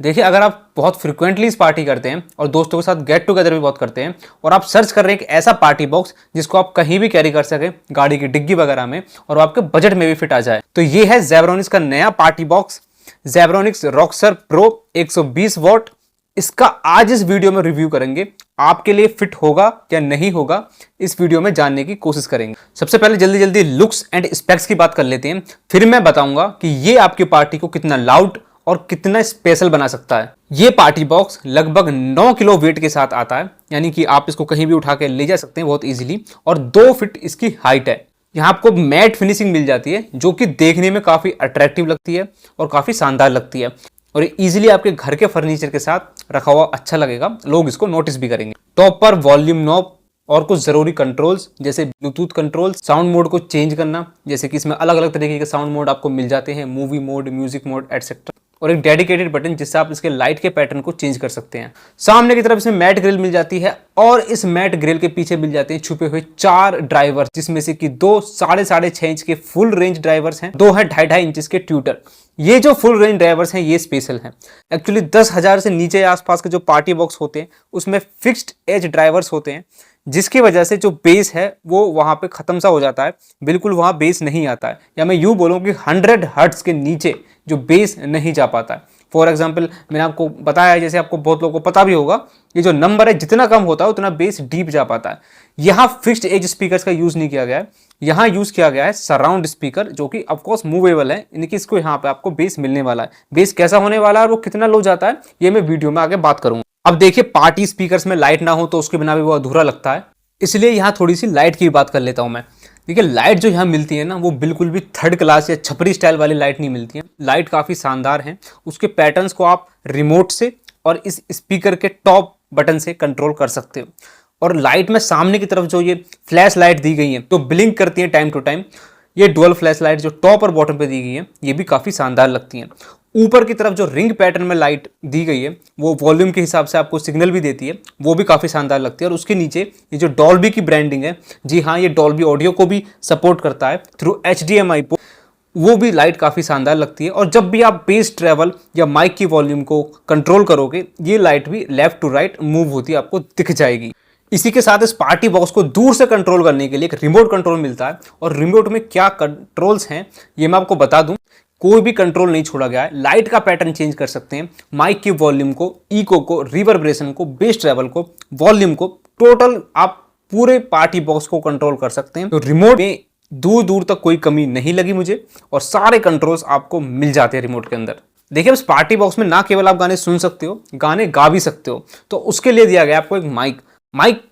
देखिए, अगर आप बहुत फ्रिक्वेंटली इस पार्टी करते हैं और दोस्तों के साथ गेट टुगेदर भी बहुत करते हैं और आप सर्च कर रहे हैं एक ऐसा पार्टी बॉक्स जिसको आप कहीं भी कैरी कर सके गाड़ी की डिग्गी वगैरह में और आपके बजट में भी फिट आ जाए, तो ये है ज़ेब्रोनिक्स का नया party box Zebronics Roxer pro 120 watt. इसका आज इस वीडियो में रिव्यू करेंगे, आपके लिए फिट होगा या नहीं होगा इस वीडियो में जानने की कोशिश करेंगे। सबसे पहले जल्दी जल्दी लुक्स एंड स्पेक्स की बात कर लेते हैं, फिर मैं बताऊंगा कि ये आपकी पार्टी को कितना लाउड और कितना स्पेशल बना सकता है। ये पार्टी बॉक्स लगभग 9 किलो वेट के साथ आता है, यानी कि आप इसको कहीं भी उठा के ले जा सकते हैं बहुत इजीली, और 2 फीट इसकी हाइट है। यहाँ आपको मैट फिनिशिंग मिल जाती है जो कि देखने में काफी अट्रैक्टिव लगती है और काफी शानदार लगती है, और इजीली आपके घर के फर्नीचर के साथ रखा हुआ अच्छा लगेगा, लोग इसको नोटिस भी करेंगे। टॉप पर वॉल्यूम नॉब और कुछ जरूरी कंट्रोल्स जैसे ब्लूटूथ कंट्रोल, साउंड मोड को चेंज करना, जैसे कि इसमें अलग अलग तरीके के साउंड मोड आपको मिल जाते हैं, movie mode, music mode etcetera, और एक डेडिकेटेड बटन जिससे आप इसके लाइट के पैटर्न को चेंज कर सकते हैं। सामने की तरफ इसमें मैट ग्रिल मिल जाती है और इस मैट ग्रिल के पीछे मिल जाते हैं छुपे हुए 4 ड्राइवर, जिसमें से कि 2 6.5 इंच के फुल रेंज ड्राइवर्स हैं, 2 है 2.5 इंच के ट्यूटर। ये जो फुल रेंज ड्राइवर्स हैं ये स्पेशल हैं। एक्चुअली 10,000 से नीचे आसपास के जो पार्टी बॉक्स होते हैं उसमें फिक्स्ड एज ड्राइवर्स होते हैं, जिसकी वजह से जो बेस है वो वहां पे खत्म सा हो जाता है, बिल्कुल वहां बेस नहीं आता है, या मैं यूं बोलूं कि 100 हर्ट्ज के नीचे जो बेस नहीं जा पाता है। फॉर एग्जाम्पल मैंने आपको बताया, जैसे आपको बहुत लोगों को पता भी होगा, ये जो नंबर है जितना कम होता है उतना बेस डीप जा पाता है। यहाँ फिक्स्ड एज स्पीकर्स का यूज नहीं किया गया है, यहाँ यूज किया गया है सराउंड स्पीकर, जो कि ऑफकोर्स मूवेबल है, यानी कि इसको यहाँ पे आपको बेस मिलने वाला है। बेस कैसा होने वाला है और वो कितना लो जाता है ये मैं वीडियो में आगे बात करूंगा। अब देखिए, पार्टी स्पीकर्स में लाइट ना हो तो उसके बिना भी वो अधूरा लगता है, इसलिए यहाँ थोड़ी सी लाइट की बात कर लेता हूँ मैं। देखिए, लाइट जो यहाँ मिलती है ना वो बिल्कुल भी थर्ड क्लास या छपरी स्टाइल वाली लाइट नहीं मिलती है। लाइट काफ़ी शानदार है, उसके पैटर्न्स को आप रिमोट से और इस स्पीकर के टॉप बटन से कंट्रोल कर सकते हो। और लाइट में सामने की तरफ जो ये फ्लैश लाइट दी गई है तो ब्लिंक करती है टाइम टू टाइम, ये डुअल फ्लैश लाइट जो टॉप और बॉटम पे दी गई है ये भी काफ़ी शानदार लगती हैं। ऊपर की तरफ जो रिंग पैटर्न में लाइट दी गई है वो वॉल्यूम के हिसाब से आपको सिग्नल भी देती है, वो भी काफ़ी शानदार लगती है। और उसके नीचे ये जो डॉल्बी की ब्रांडिंग है, जी हाँ, ये डॉल्बी ऑडियो को भी सपोर्ट करता है थ्रू HDMI पोर्ट, वो भी लाइट काफ़ी शानदार लगती है। और जब भी आप बेस ट्रेवल या माइक की वॉल्यूम को कंट्रोल करोगे ये लाइट भी लेफ्ट टू राइट मूव होती आपको दिख जाएगी। इसी के साथ इस पार्टी बॉक्स को दूर से कंट्रोल करने के लिए एक रिमोट कंट्रोल मिलता है, और रिमोट में क्या कंट्रोल्स हैं ये मैं आपको बता दूं। कोई भी कंट्रोल नहीं छोड़ा गया है, लाइट का पैटर्न चेंज कर सकते हैं, माइक की वॉल्यूम को, इको को, रिवर्बरेशन को, बेस ट्रेवल को, वॉल्यूम को, टोटल आप पूरे पार्टी बॉक्स को कंट्रोल कर सकते हैं। तो रिमोट में दूर दूर तक कोई कमी नहीं लगी मुझे, और सारे कंट्रोल्स आपको मिल जाते हैं रिमोट के अंदर। देखिए, उस पार्टी बॉक्स में ना केवल आप गाने सुन सकते हो, गाने गा भी सकते हो, तो उसके लिए दिया गया आपको एक माइक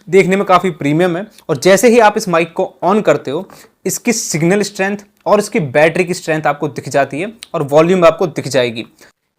देखने में काफ़ी प्रीमियम है, और जैसे ही आप इस माइक को ऑन करते हो इसकी सिग्नल स्ट्रेंथ और इसकी बैटरी की स्ट्रेंथ आपको दिख जाती है और वॉल्यूम आपको दिख जाएगी।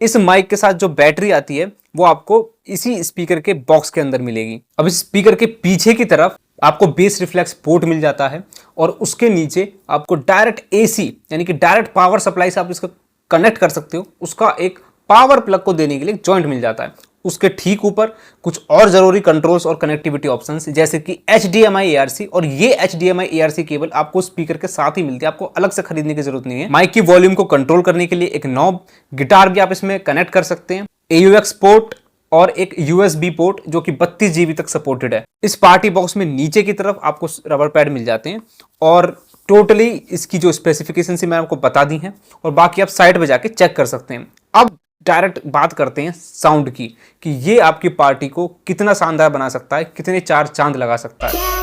इस माइक के साथ जो बैटरी आती है वो आपको इसी स्पीकर के बॉक्स के अंदर मिलेगी। अब इस स्पीकर के पीछे की तरफ आपको बेस रिफ्लेक्स पोर्ट मिल जाता है, और उसके नीचे आपको डायरेक्ट AC यानी कि डायरेक्ट पावर सप्लाई से आप इसको कनेक्ट कर सकते हो, उसका एक पावर प्लग को देने के लिए जॉइंट मिल जाता है। उसके ठीक ऊपर कुछ और जरूरी कंट्रोल्स और कनेक्टिविटी ऑप्शंस जैसे कि HDMI ARC, और ये HDMI ARC केबल आपको स्पीकर के साथ ही मिलती है, आपको अलग से खरीदने की जरूरत नहीं है। माइक की वॉल्यूम को कंट्रोल करने के लिए एक नॉब, गिटार भी आप इसमें कनेक्ट कर सकते हैं, AUX पोर्ट और एक USB पोर्ट जो कि 32 GB तक सपोर्टेड है। इस पार्टी बॉक्स में नीचे की तरफ आपको रबर पैड मिल जाते हैं, और टोटली इसकी जो स्पेसिफिकेशन से मैंने आपको बता दी है, और बाकी आप साइड पे जाके चेक कर सकते हैं। अब डायरेक्ट बात करते हैं साउंड की, कि ये आपकी पार्टी को कितना शानदार बना सकता है, कितने 4 चांद लगा सकता है।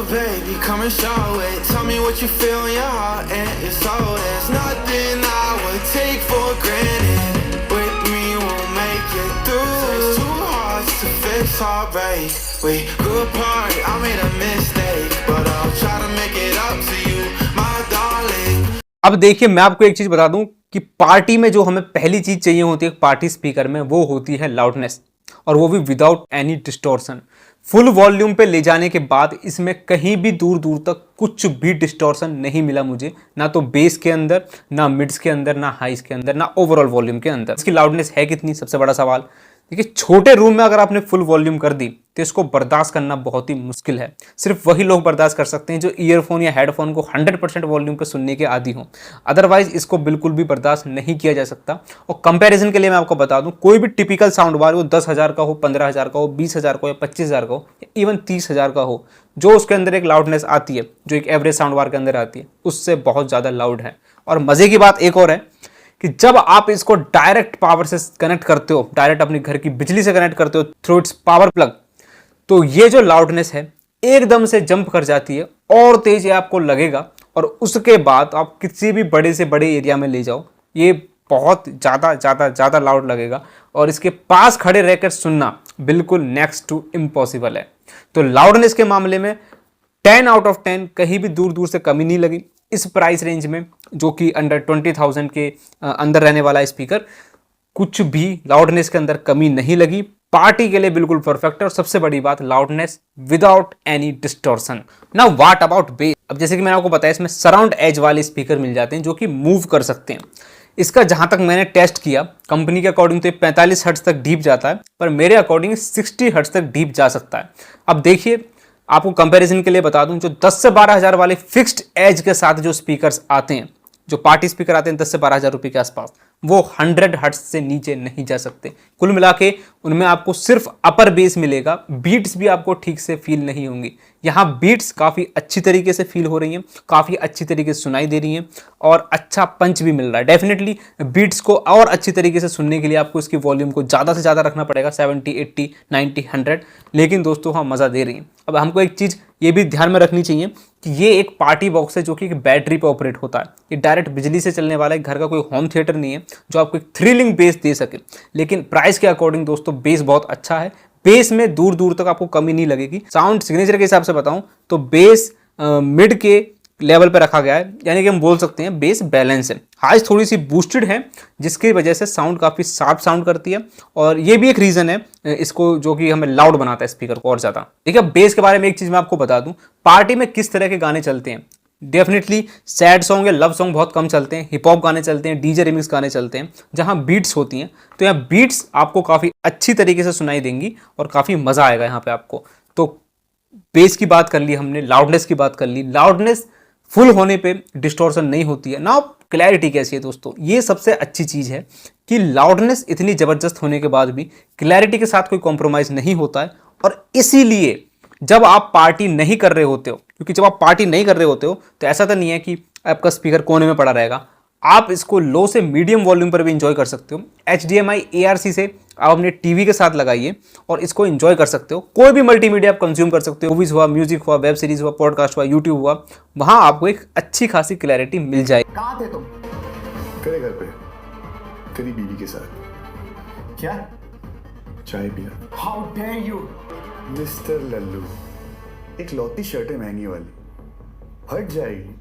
Baby, come and show it. Tell me what you feel in your heart and your soul. There's nothing I would take for granted. With me, we'll make it through. There's 2 hearts to fix heartbreak. We grew apart, I made a mistake, but I'll try to make it up to you, my darling. अब देखिए मैं आपको एक चीज बता दूं कि party में जो हमें पहली चीज चाहिए होती है पार्टी स्पीकर में, वो होती है लाउडनेस, और वो भी without any distortion. Full volume पे ले जाने के बाद इसमें कहीं भी दूर दूर तक कुछ भी डिस्टॉर्शन नहीं मिला मुझे, ना तो बेस के अंदर, ना मिड्स के अंदर, ना हाइस के अंदर, ना ओवरऑल वॉल्यूम के अंदर। इसकी लाउडनेस है कितनी, सबसे बड़ा सवाल। देखिए छोटे रूम में अगर आपने फुल वॉल्यूम कर दी तो इसको बर्दाश्त करना बहुत ही मुश्किल है। सिर्फ वही लोग बर्दाश्त कर सकते हैं जो ईयरफोन या हेडफोन को 100% वॉल्यूम पे सुनने के आदी हों, अदरवाइज इसको बिल्कुल भी बर्दाश्त नहीं किया जा सकता। और कंपैरिजन के लिए मैं आपको बता दूं, कोई भी टिपिकल साउंड बार वो 10,000 का हो, 15,000 का हो, 20,000 का हो या 25,000 का हो, इवन 30,000 का हो, जो उसके अंदर एक लाउडनेस आती है, जो एक एवरेज साउंड बार के अंदर आती है, उससे बहुत ज़्यादा लाउड है। और मज़े की बात एक और है कि जब आप इसको डायरेक्ट पावर से कनेक्ट करते हो, डायरेक्ट अपने घर की बिजली से कनेक्ट करते हो थ्रू इट्स पावर प्लग, तो ये जो लाउडनेस है एकदम से जंप कर जाती है और तेज ये आपको लगेगा। और उसके बाद आप किसी भी बड़े से बड़े एरिया में ले जाओ, ये बहुत ज़्यादा ज़्यादा ज़्यादा लाउड लगेगा और इसके पास खड़े रहकर सुनना बिल्कुल नेक्स्ट टू इम्पॉसिबल है। तो लाउडनेस के मामले में 10 आउट ऑफ 10 कहीं भी दूर दूर से कमी नहीं लगी। इस प्राइस रेंज में जो कि अंडर 20,000 के अंदर रहने वाला स्पीकर, कुछ भी लाउडनेस के अंदर कमी नहीं लगी। पार्टी के लिए बिल्कुल परफेक्ट है और सबसे बड़ी बात loudness without any distortion. Now what about base. अब जैसे कि मैंने आपको बताया इसमें सराउंड एज वाले स्पीकर मिल जाते हैं जो कि मूव कर सकते हैं। इसका जहां तक मैंने टेस्ट किया कंपनी के अकॉर्डिंग तो 45 हर्ट्ज तक डीप जाता है, पर मेरे अकॉर्डिंग 60 हर्ट्ज तक डीप जा सकता है। अब देखिए आपको कंपैरिजन के लिए बता दूं, जो 10 से 12,000 वाले फिक्स्ड एज के साथ जो स्पीकर्स आते हैं, जो पार्टी स्पीकर आते हैं 10 से 12,000 रुपए के आसपास, वो 100 हर्ट्ज से नीचे नहीं जा सकते। कुल मिला के उनमें आपको सिर्फ अपर बेस मिलेगा, बीट्स भी आपको ठीक से फील नहीं होंगी। यहाँ बीट्स काफ़ी अच्छी तरीके से फील हो रही हैं, काफ़ी अच्छी तरीके से सुनाई दे रही हैं और अच्छा पंच भी मिल रहा है। डेफिनेटली बीट्स को और अच्छी तरीके से सुनने के लिए आपको इसकी वॉल्यूम को ज़्यादा से ज़्यादा रखना पड़ेगा, 70, 80, 90, 100, लेकिन दोस्तों हाँ मज़ा दे रही हैं। अब हमको एक चीज़ ये भी ध्यान में रखनी चाहिए कि ये एक पार्टी बॉक्स है जो कि एक बैटरी पे ऑपरेट होता है। ये डायरेक्ट बिजली से चलने वाला है, घर का कोई होम थिएटर नहीं है जो आपको एक थ्रिलिंग बेस दे सके। लेकिन प्राइस के अकॉर्डिंग दोस्तों बेस बहुत अच्छा है, बेस में दूर दूर तक आपको कमी नहीं लगेगी। साउंड सिग्नेचर के हिसाब से बताऊं तो बेस मिड के लेवल पे रखा गया है, यानी कि हम बोल सकते हैं बेस बैलेंस है। हाइस थोड़ी सी बूस्टेड है जिसकी वजह से साउंड काफ़ी शार्प साउंड करती है और ये भी एक रीज़न है इसको जो कि हमें लाउड बनाता है स्पीकर को और ज़्यादा। ठीक है, बेस के बारे में एक चीज़ मैं आपको बता दूं, पार्टी में किस तरह के गाने चलते हैं। डेफिनेटली सैड सॉन्ग या लव सॉन्ग बहुत कम चलते हैं, हिप हॉप गाने चलते हैं, डीजे रिमिक्स गाने चलते हैं जहाँ बीट्स होती हैं। तो यहाँ बीट्स आपको काफ़ी अच्छी तरीके से सुनाई देंगी और काफ़ी मज़ा आएगा यहाँ पे आपको। तो बेस की बात कर ली हमने, लाउडनेस की बात कर ली। लाउडनेस फुल होने पे डिस्टॉर्शन नहीं होती है ना। क्लैरिटी कैसी है दोस्तों, ये सबसे अच्छी चीज़ है कि लाउडनेस इतनी ज़बरदस्त होने के बाद भी क्लैरिटी के साथ कोई कॉम्प्रोमाइज़ नहीं होता है। और इसीलिए जब आप पार्टी नहीं कर रहे होते हो, क्योंकि जब आप पार्टी नहीं कर रहे होते हो तो ऐसा तो नहीं है कि आपका स्पीकर कोने में पड़ा रहेगा, आप इसको लो से मीडियम वॉल्यूम पर भी इंजॉय कर सकते हो। HDMI ARC से आप अपने टीवी के साथ लगाइए और इसको एंजॉय कर सकते हो। कोई भी मल्टीमीडिया आप कंज्यूम कर सकते हो, मूवीज़ हुआ, म्यूजिक हुआ, वेब सीरीज़ हुआ, पॉडकास्ट हुआ, यूट्यूब हुआ, वहाँ आपको एक अच्छी खासी क्लैरिटी मिल जाएगी। कहाँ थे तुम? तेरे घर पे तेरी बीवी के साथ क्या? चाय पिया। How dare you? Mister Lallu, एक लौती शर्ट है महंगी वाली, फट जाएगी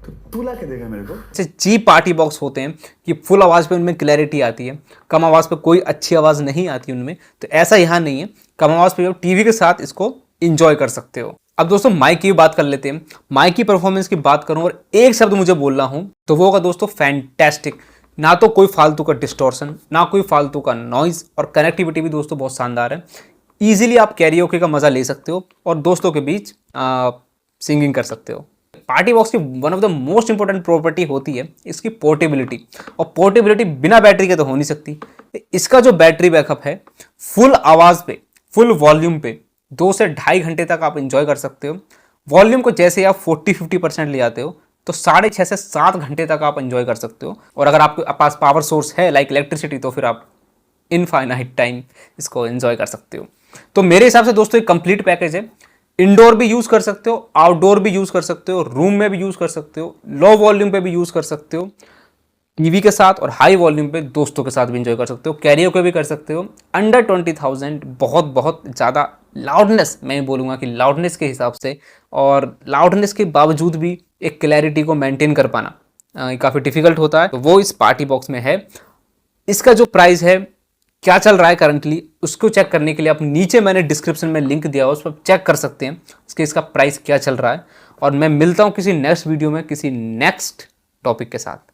तो तू ला के देगा मेरे को। ऐसे चीप पार्टी बॉक्स होते हैं कि फुल आवाज़ पे उनमें क्लैरिटी आती है, कम आवाज़ पे कोई अच्छी आवाज़ नहीं आती उनमें। तो ऐसा यहाँ नहीं है, कम आवाज़ पे टीवी के साथ इसको इंजॉय कर सकते हो। अब दोस्तों माइक की बात कर लेते हैं। माइक की परफॉर्मेंस की बात करूं और एक शब्द मुझे बोल रहा हूं तो वो होगा दोस्तों फैंटेस्टिक। ना तो कोई फालतू का डिस्टॉर्शन, ना कोई फालतू का नॉइज, और कनेक्टिविटी भी दोस्तों बहुत शानदार है। ईजिली आप कैरियोके का मज़ा ले सकते हो और दोस्तों के बीच सिंगिंग कर सकते हो। पार्टी बॉक्स की one of the most important property होती है इसकी पोर्टेबिलिटी, और पोर्टेबिलिटी बिना बैटरी के तो हो नहीं सकती। इसका जो बैटरी बैकअप है, फुल आवाज़ पे, फुल वॉल्यूम पे 2 से 2.5 घंटे तक आप इंजॉय कर सकते हो। वॉल्यूम को जैसे आप 40-50% ले जाते हो तो 6.5 से 7 घंटे तक आप इंजॉय कर सकते हो। और अगर आपके पास पावर सोर्स है लाइक इलेक्ट्रिसिटी, तो फिर आप इनफाइनाइट टाइम इसको एंजॉय कर सकते हो। तो मेरे हिसाब से दोस्तों एक कंप्लीट पैकेज है। इंडोर भी यूज़ कर सकते हो, आउटडोर भी यूज़ कर सकते हो, रूम में भी यूज़ कर सकते हो, लो वॉल्यूम पे भी यूज़ कर सकते हो टीवी के साथ, और हाई वॉल्यूम पे दोस्तों के साथ भी इंजॉय कर सकते हो, कैरियोके भी कर सकते हो। अंडर 20,000 बहुत बहुत ज़्यादा लाउडनेस, मैं बोलूँगा कि लाउडनेस के हिसाब से और लाउडनेस के बावजूद भी एक क्लैरिटी को मेंटेन कर पाना, काफ़ी डिफिकल्ट होता है, तो वो इस पार्टी बॉक्स में है। इसका जो प्राइस है, क्या चल रहा है करंटली, उसको चेक करने के लिए आप नीचे मैंने डिस्क्रिप्शन में लिंक दिया हुआ, उस पर चेक कर सकते हैं इसका प्राइस क्या चल रहा है। और मैं मिलता हूँ किसी नेक्स्ट वीडियो में किसी नेक्स्ट टॉपिक के साथ।